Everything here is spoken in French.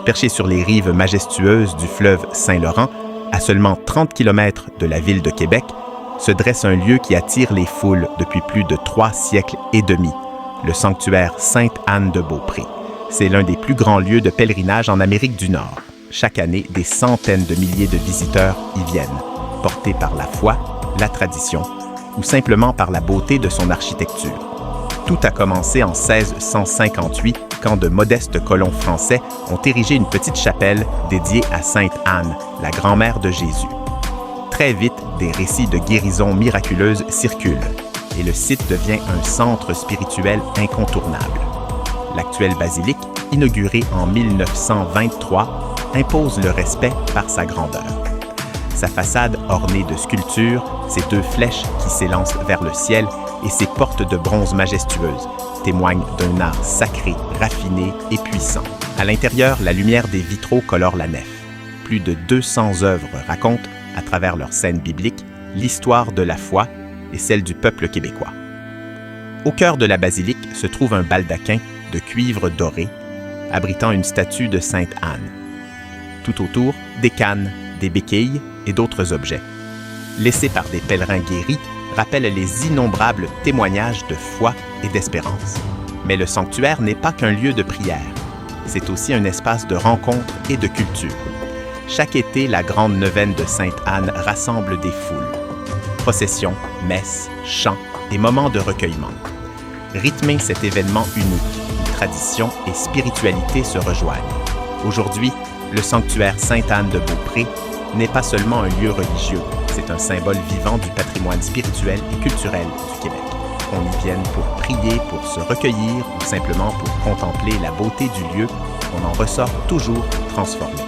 Perché sur les rives majestueuses du fleuve Saint-Laurent, à seulement 30 km de la ville de Québec, se dresse un lieu qui attire les foules depuis plus de 3 siècles et demi, le sanctuaire Sainte-Anne-de-Beaupré. C'est l'un des plus grands lieux de pèlerinage en Amérique du Nord. Chaque année, des centaines de milliers de visiteurs y viennent, portés par la foi, la tradition ou simplement par la beauté de son architecture. Tout a commencé en 1658 quand de modestes colons français ont érigé une petite chapelle dédiée à Sainte Anne, la grand-mère de Jésus. Très vite, des récits de guérisons miraculeuses circulent et le site devient un centre spirituel incontournable. L'actuelle basilique, inaugurée en 1923, impose le respect par sa grandeur. Sa façade ornée de sculptures, ses 2 flèches qui s'élancent vers le ciel et ses portes de bronze majestueuses témoignent d'un art sacré, raffiné et puissant. À l'intérieur, la lumière des vitraux colore la nef. Plus de 200 œuvres racontent, à travers leurs scènes bibliques, l'histoire de la foi et celle du peuple québécois. Au cœur de la basilique se trouve un baldaquin de cuivre doré, abritant une statue de Sainte Anne. Tout autour, des cannes, des béquilles et d'autres objets. Laissés par des pèlerins guéris, rappellent les innombrables témoignages de foi et d'espérance. Mais le sanctuaire n'est pas qu'un lieu de prière. C'est aussi un espace de rencontre et de culture. Chaque été, la grande neuvaine de Sainte-Anne rassemble des foules. Processions, messes, chants et moments de recueillement. Rythmer cet événement unique, où tradition et spiritualité se rejoignent. Aujourd'hui, le sanctuaire Sainte-Anne-de-Beaupré n'est pas seulement un lieu religieux, c'est un symbole vivant du patrimoine spirituel et culturel du Québec. On y vienne pour prier, pour se recueillir ou simplement pour contempler la beauté du lieu, on en ressort toujours transformé.